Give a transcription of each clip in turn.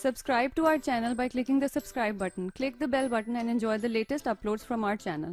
Subscribe to our channel by clicking the subscribe button. Click the bell button and enjoy the latest uploads from our channel.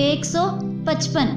155,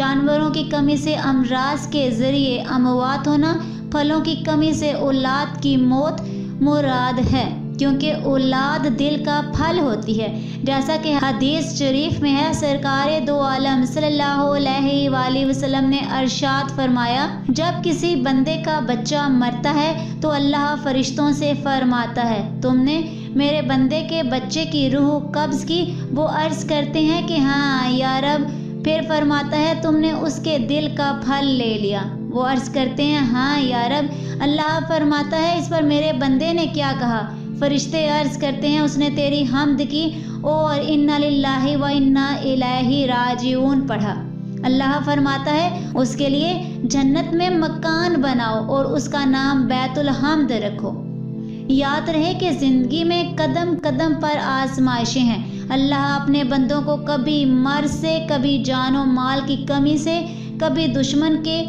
جانوروں کی کمی سے امراض کے ذریعے اموات ہونا، پھلوں کی کمی سے اولاد کی موت مراد ہے، کیونکہ اولاد دل کا پھل ہوتی ہے، جیسا کہ حدیث شریف میں ہے۔ سرکار دو عالم صلی اللہ علیہ وآلہ وسلم نے ارشاد فرمایا، جب کسی بندے کا بچہ مرتا ہے تو اللہ فرشتوں سے فرماتا ہے، تم نے میرے بندے کے بچے کی روح قبض کی؟ وہ عرض کرتے ہیں کہ ہاں یا رب۔ پھر فرماتا ہے، تم نے اس کے دل کا پھل لے لیا؟ وہ عرض کرتے ہیں، ہاں یا رب۔ اللہ فرماتا ہے، اس پر میرے بندے نے کیا کہا؟ فرشتے عرض کرتے ہیں، اس نے تیری حمد کی اور انا للہ و انا الیہ راجعون پڑھا۔ اللہ فرماتا ہے، اس کے لیے جنت میں مکان بناؤ اور اس کا نام بیت الحمد رکھو۔ یاد رہے کہ زندگی میں قدم قدم پر آزمائشیں ہیں۔ اللہ اپنے بندوں کو کبھی مرض سے، کبھی جان و مال کی کمی سے، کبھی دشمن کے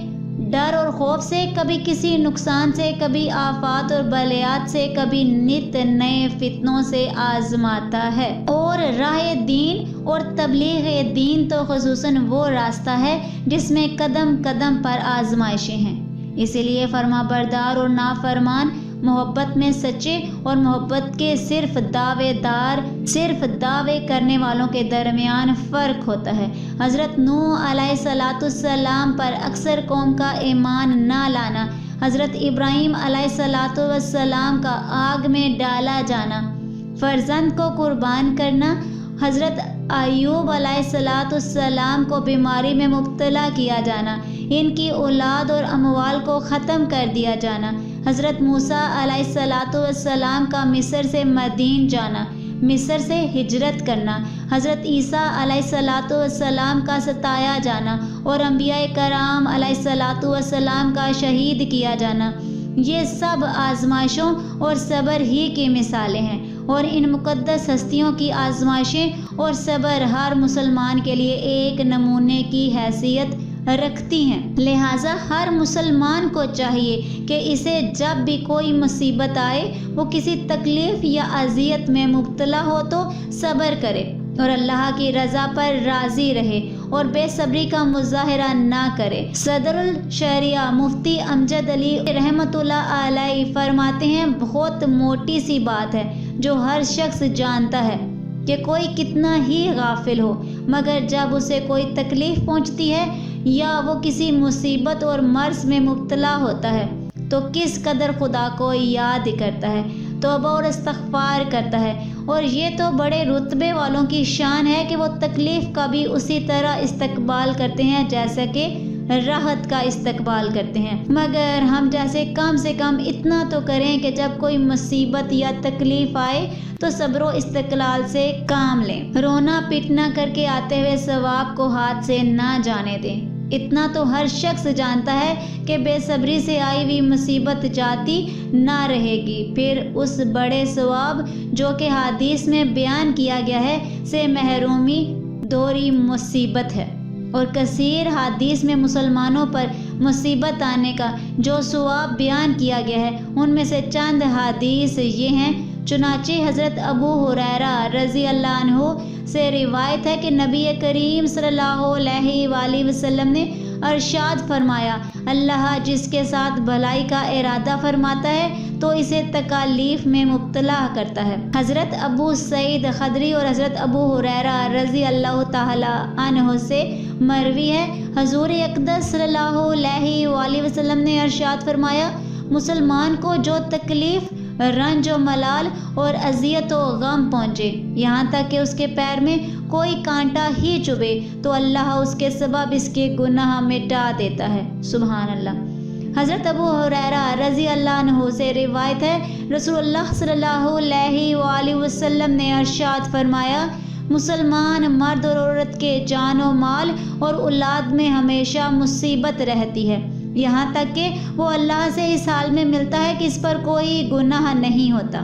ڈر اور خوف سے، کبھی کسی نقصان سے، کبھی آفات اور بلیات سے، کبھی نت نئے فتنوں سے آزماتا ہے۔ اور راہ دین اور تبلیغ دین تو خصوصاً وہ راستہ ہے جس میں قدم قدم پر آزمائشیں ہیں۔ اسی لیے فرما بردار اور نافرمان محبت میں سچے اور محبت کے صرف دعوے کرنے والوں کے درمیان فرق ہوتا ہے۔ حضرت نوح علیہ السلام پر اکثر قوم کا ایمان نہ لانا، حضرت ابراہیم علیہ السلام کا آگ میں ڈالا جانا، فرزند کو قربان کرنا، حضرت ایوب علیہ السلام کو بیماری میں مبتلا کیا جانا، ان کی اولاد اور اموال کو ختم کر دیا جانا، حضرت موسیٰ علیہ السلام کا مصر سے مدین جانا، مصر سے ہجرت کرنا، حضرت عیسیٰ علیہ السلام کا ستایا جانا اور انبیاء کرام علیہ السلام کا شہید کیا جانا، یہ سب آزمائشوں اور صبر ہی کی مثالیں ہیں، اور ان مقدس ہستیوں کی آزمائشیں اور صبر ہر مسلمان کے لیے ایک نمونے کی حیثیت رکھتی ہیں۔ لہٰذا ہر مسلمان کو چاہیے کہ اسے جب بھی کوئی مصیبت آئے، وہ کسی تکلیف یا اذیت میں مبتلا ہو تو صبر کرے اور اللہ کی رضا پر راضی رہے اور بے صبری کا مظاہرہ نہ کرے۔ صدر الشریعہ مفتی امجد علی رحمۃ اللہ علیہ فرماتے ہیں، بہت موٹی سی بات ہے جو ہر شخص جانتا ہے کہ کوئی کتنا ہی غافل ہو، مگر جب اسے کوئی تکلیف پہنچتی ہے یا وہ کسی مصیبت اور مرض میں مبتلا ہوتا ہے تو کس قدر خدا کو یاد کرتا ہے، توبہ اور استغفار کرتا ہے۔ اور یہ تو بڑے رتبے والوں کی شان ہے کہ وہ تکلیف کا بھی اسی طرح استقبال کرتے ہیں جیسا کہ راحت کا استقبال کرتے ہیں، مگر ہم جیسے کم سے کم اتنا تو کریں کہ جب کوئی مصیبت یا تکلیف آئے تو صبر و استقلال سے کام لیں، رونا پیٹنا کر کے آتے ہوئے ثواب کو ہاتھ سے نہ جانے دیں۔ اتنا تو ہر شخص جانتا ہے کہ بے صبری سے آئی ہوئی مصیبت جاتی نہ رہے گی، پھر اس بڑے ثواب جو کہ حدیث میں بیان کیا گیا ہے سے محرومی دوہری مصیبت ہے۔ اور کثیر حدیث میں مسلمانوں پر مصیبت آنے کا جو ثواب بیان کیا گیا ہے، ان میں سے چند حدیث یہ ہیں۔ چنانچہ حضرت ابو ہریرہ رضی اللہ عنہ سے روایت ہے کہ نبی کریم صلی اللہ علیہ وآلہ وسلم نے ارشاد فرمایا، اللہ جس کے ساتھ بھلائی کا ارادہ فرماتا ہے تو اسے تکالیف میں مبتلا کرتا ہے۔ حضرت ابو سعید خدری اور حضرت ابو ہریرہ رضی اللہ تعالی عنہ سے مروی ہے، حضور اقدس صلی اللہ علیہ وآلہ وسلم نے ارشاد فرمایا، مسلمان کو جو تکلیف، رنج و ملال اور اذیت و غم پہنچے، یہاں تک کہ اس کے پیر میں کوئی کانٹا ہی چبھے، تو اللہ اس کے سبب اس کے گناہ مٹا دیتا ہے۔ سبحان اللہ۔ حضرت ابو ہریرہ رضی اللہ عنہ سے روایت ہے، رسول اللہ صلی اللہ علیہ وآلہ وسلم نے ارشاد فرمایا، مسلمان مرد اور عورت کے جان و مال اور اولاد میں ہمیشہ مصیبت رہتی ہے، یہاں تک کہ وہ اللہ سے اس حال میں ملتا ہے کہ اس پر کوئی گناہ نہیں ہوتا۔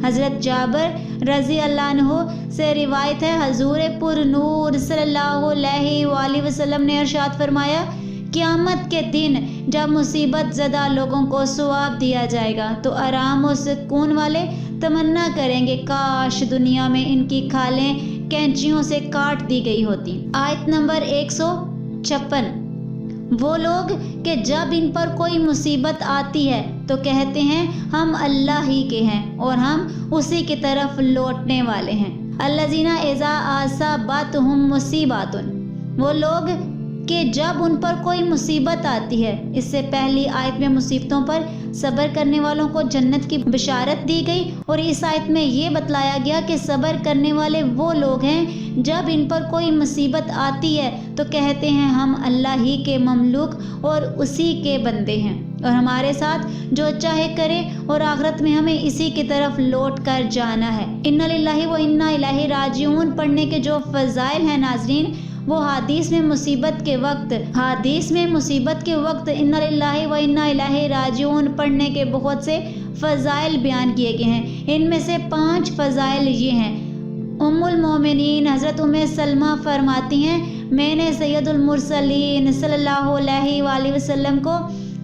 حضرت جابر رضی اللہ عنہ سے روایت ہے، حضور پر نور صلی اللہ علیہ وآلہ وسلم نے ارشاد فرمایا، قیامت کے دن جب مصیبت زدہ لوگوں کو ثواب دیا جائے گا تو آرام و سکون والے تمنا کریں گے کاش دنیا میں ان کی کھالیں کینچیوں سے کاٹ دی گئی ہوتی۔ آیت نمبر 56। وہ لوگ کہ جب ان پر کوئی مصیبت آتی ہے تو کہتے ہیں ہم اللہ ہی کے ہیں اور ہم اسی کی طرف لوٹنے والے ہیں۔ الذین اذا اصابتہم مصیبۃ، وہ لوگ کہ جب ان پر کوئی مصیبت آتی ہے۔ اس سے پہلی آیت میں مصیبتوں پر صبر کرنے والوں کو جنت کی بشارت دی گئی، اور اس آیت میں یہ بتلایا گیا کہ صبر کرنے والے وہ لوگ ہیں جب ان پر کوئی مصیبت آتی ہے تو کہتے ہیں ہم اللہ ہی کے مملوک اور اسی کے بندے ہیں، اور ہمارے ساتھ جو چاہے کرے، اور آخرت میں ہمیں اسی کی طرف لوٹ کر جانا ہے۔ انا للہ و انا الیہ راجعون پڑھنے کے جو فضائل ہیں ناظرین، وہ حدیث میں مصیبت کے وقت انا للہ و انا الیہ راجعون پڑھنے کے بہت سے فضائل بیان کیے گئے ہیں۔ ان میں سے 5 فضائل یہ ہیں۔ ام المومنین حضرت ام سلمہ فرماتی ہیں میں نے سید المرسلین صلی اللہ علیہ وآلہ وسلم کو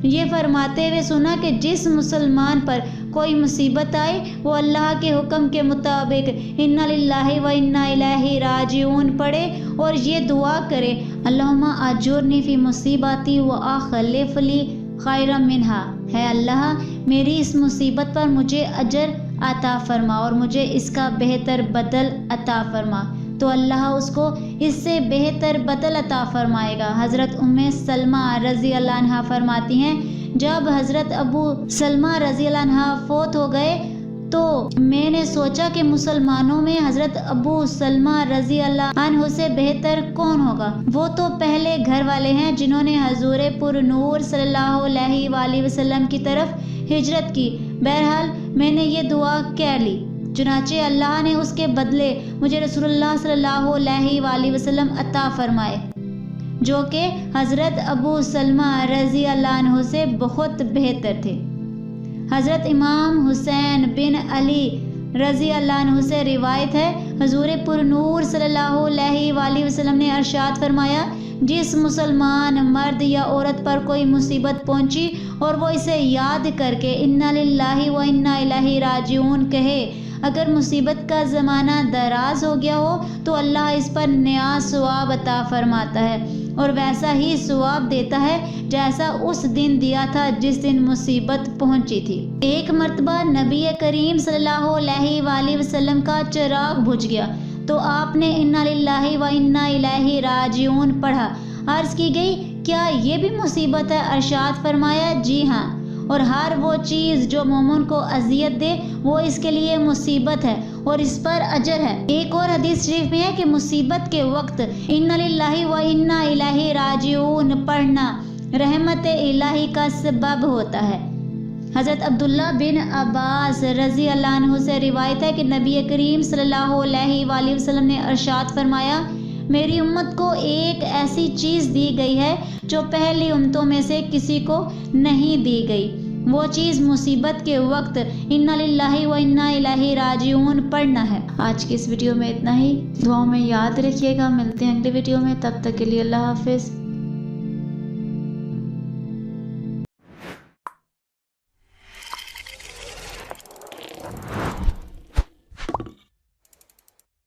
یہ فرماتے ہوئے سنا کہ جس مسلمان پر کوئی مصیبت آئے وہ اللہ کے حکم کے مطابق انا للہ و انا الیہ راجعون پڑھے اور یہ دعا کرے اللہم اجرنی فی مصیبتی و اخلف لی خیرا منہا، ہے اللہ میری اس مصیبت پر مجھے اجر عطا فرما اور مجھے اس کا بہتر بدل عطا فرما، تو اللہ اس کو اس سے بہتر بدل عطا فرمائے گا۔ حضرت ام سلمہ رضی اللہ عنہ فرماتی ہیں جب حضرت ابو سلمہ رضی اللہ عنہ فوت ہو گئے تو میں نے سوچا کہ مسلمانوں میں حضرت ابو سلمہ رضی اللہ عنہ سے بہتر کون ہوگا، وہ تو پہلے گھر والے ہیں جنہوں نے حضور پر نور صلی اللہ علیہ وآلہ وسلم کی طرف ہجرت کی۔ بہرحال میں نے یہ دعا کہہ لی، چنانچہ اللہ نے اس کے بدلے مجھے رسول اللہ صلی اللہ علیہ وآلہ وسلم عطا فرمائے جو کہ حضرت ابو سلمہ رضی اللہ عنہ سے بہت بہتر تھے۔ حضرت امام حسین بن علی رضی اللہ عنہ سے روایت ہے حضور پر نور صلی اللہ علیہ وآلہ وسلم نے ارشاد فرمایا جس مسلمان مرد یا عورت پر کوئی مصیبت پہنچی اور وہ اسے یاد کر کے انا للہ و انا الیہ راجعون کہے، اگر مصیبت کا زمانہ دراز ہو گیا ہو تو اللہ اس پر نیا ثواب عطا فرماتا ہے اور ویسا ہی ثواب دیتا ہے جیسا اس دن دیا تھا جس دن مصیبت پہنچی تھی۔ ایک مرتبہ نبی کریم صلی اللہ علیہ وآلہ وسلم کا چراغ بجھ گیا تو آپ نے انا للہ و انا الیہ راجعون پڑھا۔ عرض کی گئی کیا یہ بھی مصیبت ہے؟ ارشاد فرمایا جی ہاں، اور ہر وہ چیز جو مومن کو اذیت دے وہ اس کے لیے مصیبت ہے اور اس پر اجر ہے۔ ایک اور حدیث شریف میں ہے کہ مصیبت کے وقت انا للہ و انا الیہ راجعون پڑھنا رحمت الہی کا سبب ہوتا ہے۔ حضرت عبداللہ بن عباس رضی اللہ عنہ سے روایت ہے کہ نبی کریم صلی اللہ علیہ وآلہ وسلم نے ارشاد فرمایا میری امت کو ایک ایسی چیز دی گئی ہے جو پہلی امتوں میں سے کسی کو نہیں دی گئی، وہ چیز مصیبت کے وقت انا للہ و انا الیہ راجعون پڑھنا ہے۔ آج کی اس ویڈیو میں اتنا ہی، دعاؤں میں یاد رکھیے گا، ملتے ہیں اگلی ویڈیو میں، تب تک کے لیے اللہ حافظ۔